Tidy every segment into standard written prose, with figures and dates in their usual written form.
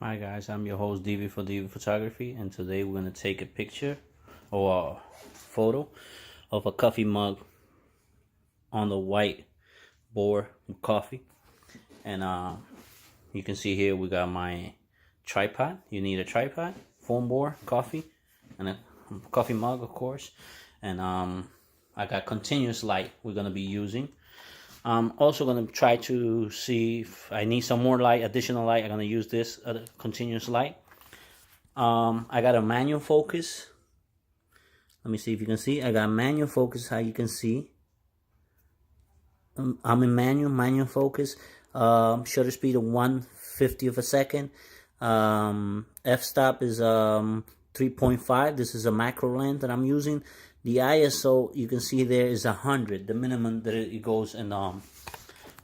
Hi guys, I'm your host DV for DV Photography, and today we're gonna take a picture or a photo of a coffee mug on the white board with coffee. And you can see here we got my tripod. You need a tripod, foam board, coffee, and a coffee mug, of course. And I got continuous light we're gonna be using. I'm also going to try to see if I need some more light, additional light. I'm going to use this continuous light. I got a manual focus. Let me see if you can see. I got manual focus, how you can see. I'm in manual focus. Shutter speed of 1/50 of a second. F-stop is 3.5. This is a macro lens that I'm using. The ISO, you can see there, is 100, the minimum that it goes in on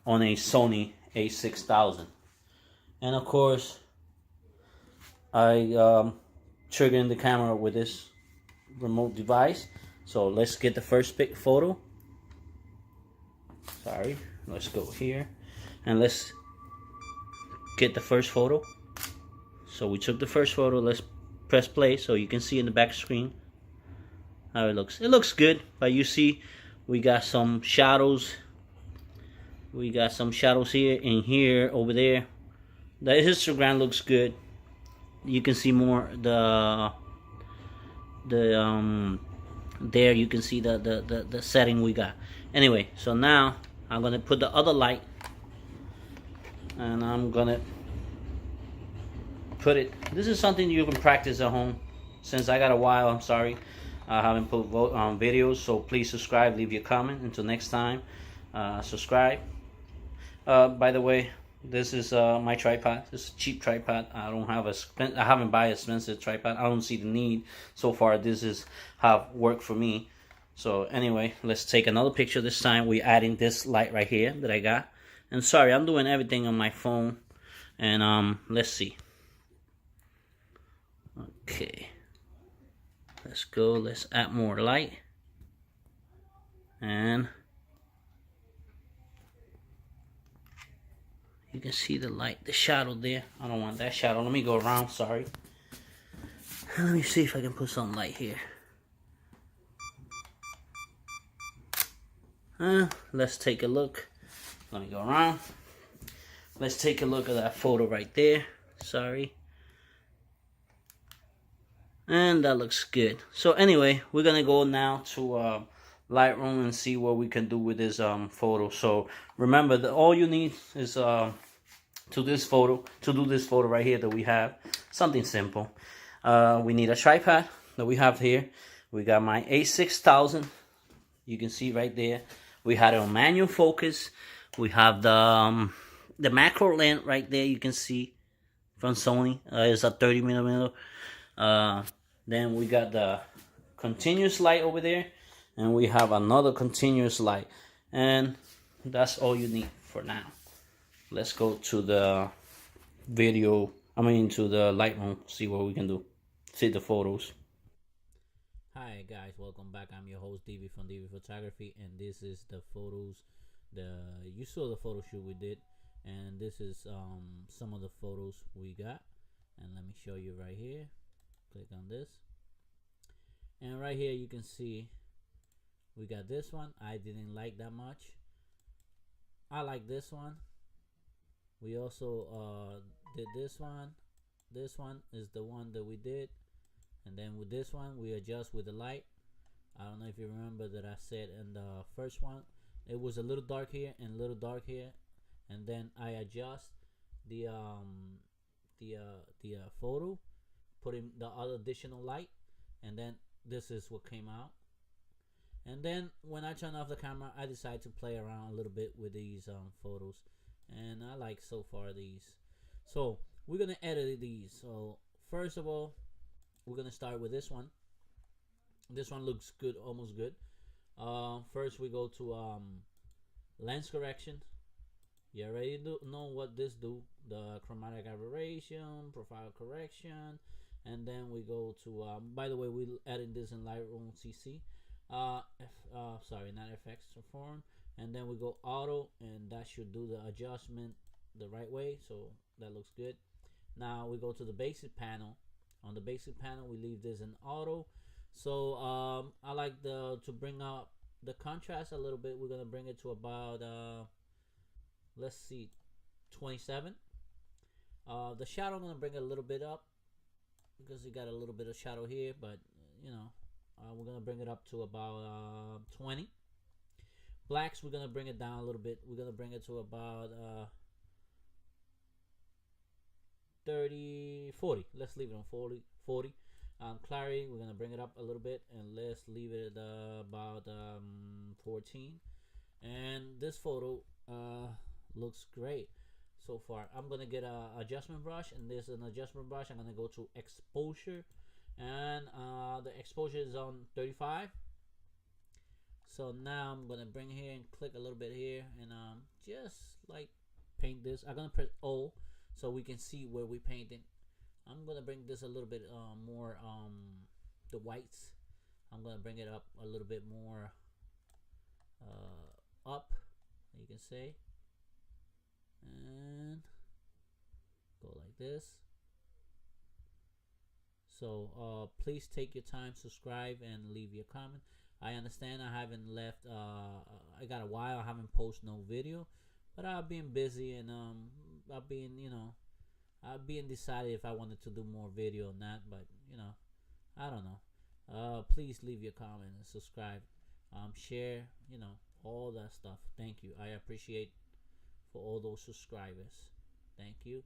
a Sony a6000. And of course, I trigger in the camera with this remote device. So let's get the first photo. Sorry, let's go here and let's get the first photo. So we took the first photo. Let's press play so you can see in the back screen how it looks. It looks good, but you see we got some shadows. We got some shadows here and here, over there. The histogram looks good. You can see more there you can see the setting we got. Anyway, so now I'm gonna put the other light and I'm gonna put it. This is something you can practice at home. Since I got a while, I'm sorry I haven't put videos, so please subscribe, leave your comment. Until next time, subscribe. By the way, this is my tripod. This is a cheap tripod. I haven't bought an expensive tripod. I don't see the need so far. This is how it worked for me. So anyway, let's take another picture. This time we're adding this light right here that I got. And sorry, I'm doing everything on my phone. And let's see. Okay, let's go. Let's add more light. And you can see the light, the shadow there. I don't want that shadow. Let me go around, sorry. Let me see if I can put some light here. Let's take a look. Let me go around. Let's take a look at that photo right there. Sorry. And that looks good. So anyway, we're gonna go now to Lightroom and see what we can do with this photo. So remember that all you need is to do this photo right here that we have. Something simple. We need a tripod that we have here. We got my a6000. You can see right there. We had a manual focus. We have the macro lens right there. You can see from Sony. It's a 30mm. Then we got the continuous light over there, and we have another continuous light, and that's all you need for now. Let's go to the to the Lightroom, see what we can do, see the photos. Hi guys, welcome back. I'm your host DV from DV Photography, and this is the photos. You saw the photo shoot we did, and this is some of the photos we got. And let me show you right here. Click on this, and right here you can see we got this one. I didn't like that much. I like this one. We also did this one. This one is the one that we did, and then with this one we adjust with the light. I don't know if you remember that I said in the first one it was a little dark here and a little dark here, and then I adjust the photo, putting the other additional light, and then this is what came out. And then when I turn off the camera, I decide to play around a little bit with these photos, and I like so far these. So we're gonna edit these. So first of all, we're gonna start with this one. This one looks good, almost good. First we go to lens correction. You already know what this do. The chromatic aberration, profile correction, and then we go to by the way, we adding this in Lightroom CC. Sorry, not FX Transform. And then we go auto, and that should do the adjustment the right way. So that looks good. Now we go to the basic panel. On the basic panel, we leave this in auto. So I like to bring up the contrast a little bit. We're gonna bring it to about let's see, 27. The shadow, I'm gonna bring it a little bit up because you got a little bit of shadow here, but you know, we're gonna bring it up to about 20. Blacks, we're gonna bring it down a little bit. We're gonna bring it to about 30, 40. Let's leave it on 40. Clarity, we're gonna bring it up a little bit, and let's leave it at about 14. And this photo looks great so far. I'm gonna get a adjustment brush, and there's an adjustment brush. I'm gonna go to exposure, and the exposure is on 35. So now I'm gonna bring here and click a little bit here, and just like paint this. I'm gonna press O so we can see where we painted. I'm gonna bring this a little bit more the whites. I'm gonna bring it up a little bit more up, you can say, and go like this. So please take your time, subscribe, and leave your comment. I understand I haven't left I got a while I haven't posted no video, but I've been busy, and I've been, you know, I've been decided if I wanted to do more video or not, but you know, I don't know. Please leave your comment and subscribe, share, you know, all that stuff. Thank you. I appreciate for all those subscribers. Thank you.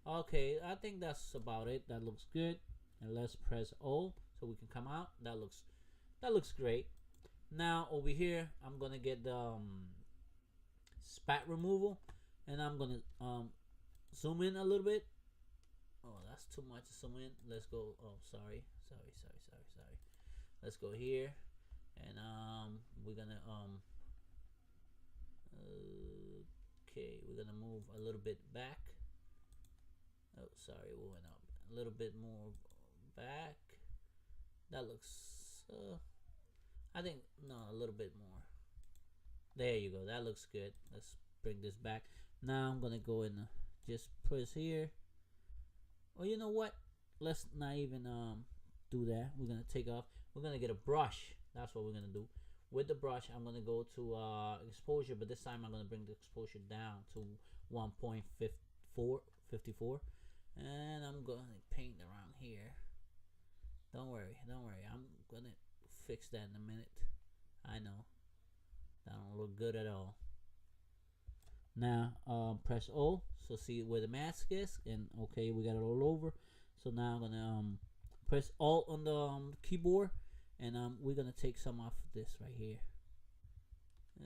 Okay, I think that's about it. That looks good. And let's press O so we can come out. That looks great. Now over here, I'm gonna get the spat removal, and I'm gonna zoom in a little bit. Oh, that's too much to zoom in. Let's go. Oh, sorry. Let's go here, and we're gonna okay, we're gonna move a little bit back. Oh, sorry, we went up a little bit more back. That looks I think, no, a little bit more. There you go. That looks good. Let's bring this back. Now I'm gonna go and just press here. Oh, you know what? Let's not even do that. We're gonna take off. We're gonna get a brush. That's what we're gonna do. With the brush, I'm gonna go to exposure, but this time I'm gonna bring the exposure down to 1.54, and I'm gonna paint around here. Don't worry. I'm gonna fix that in a minute. I know that don't look good at all. Now press O so see where the mask is, and okay, we got it all over. So now I'm gonna press Alt on the keyboard, and we're gonna take some off this right here,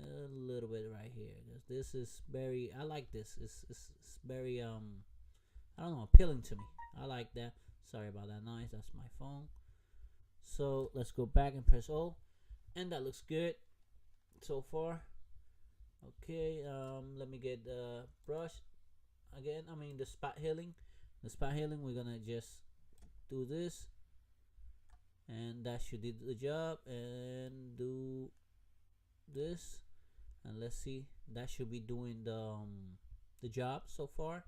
a little bit right here, because this is very, I like this. It's very I don't know, appealing to me. I like that. Sorry about that noise. That's my phone. So let's go back and press O, and that looks good so far. Okay, let me get the brush again. I mean the spot healing. We're gonna just do this, and that should do the job. And do this, and let's see. That should be doing the job so far.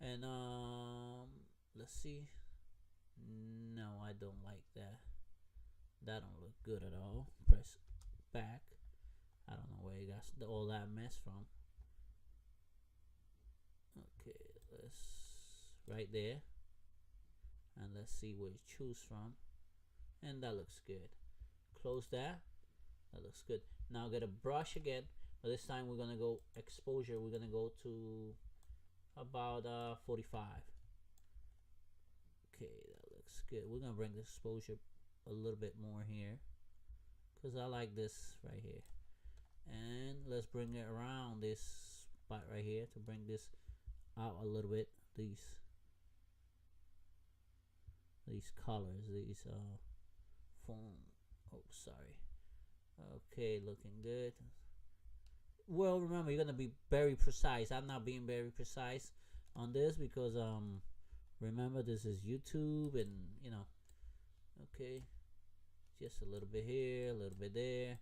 And let's see. No, I don't like that. That don't look good at all. Press back. I don't know where you got all that mess from. Okay, let's right there, and let's see where you choose from. And that looks good. Close that. That looks good. Now get a brush again, but this time we're gonna go exposure. We're gonna go to about 45. Okay, that looks good. We're gonna bring the exposure a little bit more here, because I like this right here. And let's bring it around this spot right here to bring this out a little bit. These colors, these foam. Oh, sorry. Okay, looking good. Well, remember, you're gonna be very precise. I'm not being very precise on this because remember, this is YouTube, and you know. Okay, just a little bit here, a little bit there.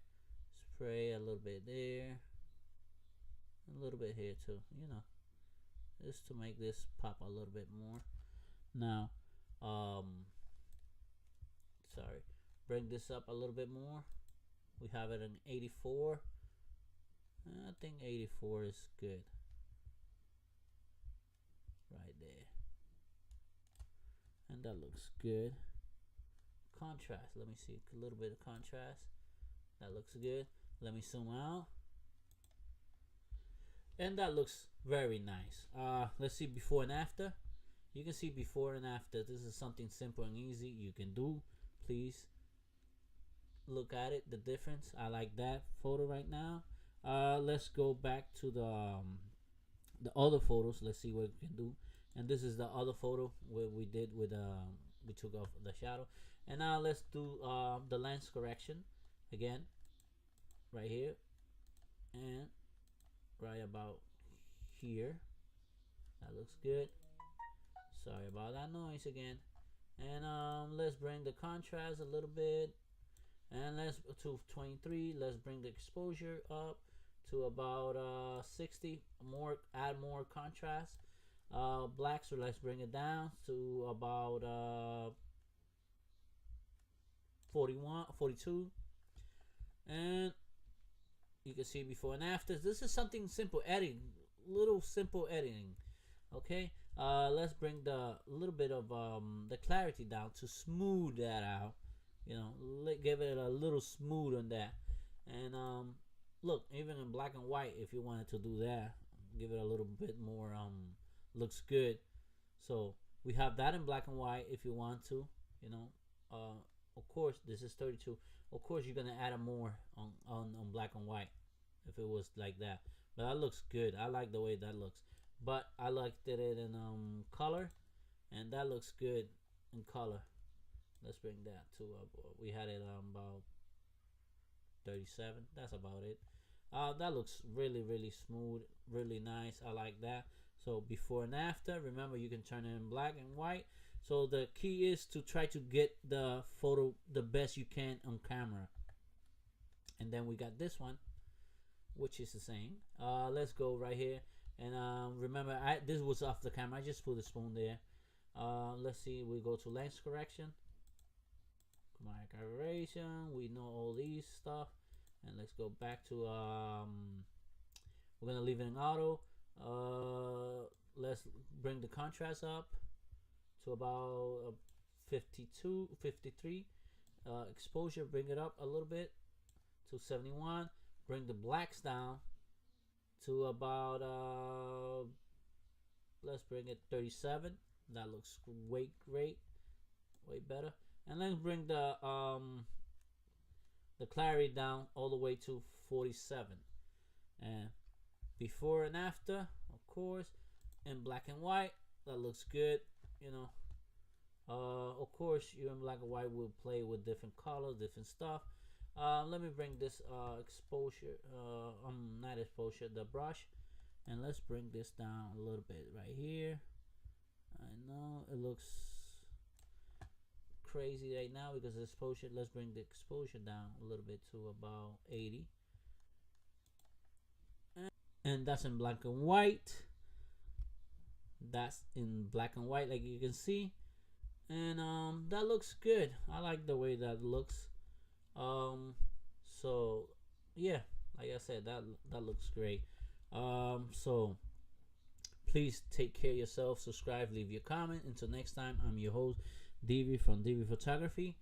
Spray a little bit there, a little bit here too. You know, just to make this pop a little bit more. Now, sorry, bring this up a little bit more. We have it in 84. I think 84 is good. Right there. And that looks good. Contrast, let me see a little bit of contrast. That looks good. Let me zoom out. And that looks very nice. Let's see before and after. You can see before and after. This is something simple and easy you can do. Please look at it, the difference. I like that photo right now. Let's go back to the other photos. Let's see what we can do. And this is the other photo where we did with we took off the shadow. And now let's do the lens correction again, right here and right about here. That looks good. Sorry about that noise again. And let's bring the contrast a little bit, and let's to 23. Let's bring the exposure up to about 60. More, add more contrast. Black, so let's bring it down to about 41, 42. And you can see before and after. This is something simple editing, little simple editing. Okay, let's bring the little bit of the clarity down to smooth that out. You know, give it a little smooth on that. And look, even in black and white, if you wanted to do that, give it a little bit more looks good. So we have that in black and white if you want to. You know, of course this is 32. Of course you're gonna add a more on black and white if it was like that. But that looks good. I like the way that looks. But I liked it in color, and that looks good in color. Let's bring that to we had it about 37. That's about it. That looks really smooth, really nice. I like that. So before and after, remember you can turn it in black and white. So the key is to try to get the photo the best you can on camera. And then we got this one, which is the same. Let's go right here. And remember, this was off the camera. I just put the spoon there. Let's see. We go to lens correction, chromatic aberration. We know all these stuff. And let's go back to we're gonna leave it in auto. Let's bring the contrast up to about 52, 53. Exposure, bring it up a little bit to 71. Bring the blacks down to about let's bring it 37. That looks way great, way better. And let's bring the clarity down all the way to 47. And before and after, of course, in black and white. That looks good. You know, of course, you in black and white will play with different colors, different stuff. Let me bring this exposure, not exposure, the brush, and let's bring this down a little bit right here. I know it looks crazy right now because the exposure. Let's bring the exposure down a little bit to about 80, and that's in black and white. That's in black and white, like you can see, and that looks good. I like the way that looks. So yeah, like I said, that looks great. So please take care of yourself, subscribe, leave your comment. Until next time, I'm your host, Divi from Divi Photography,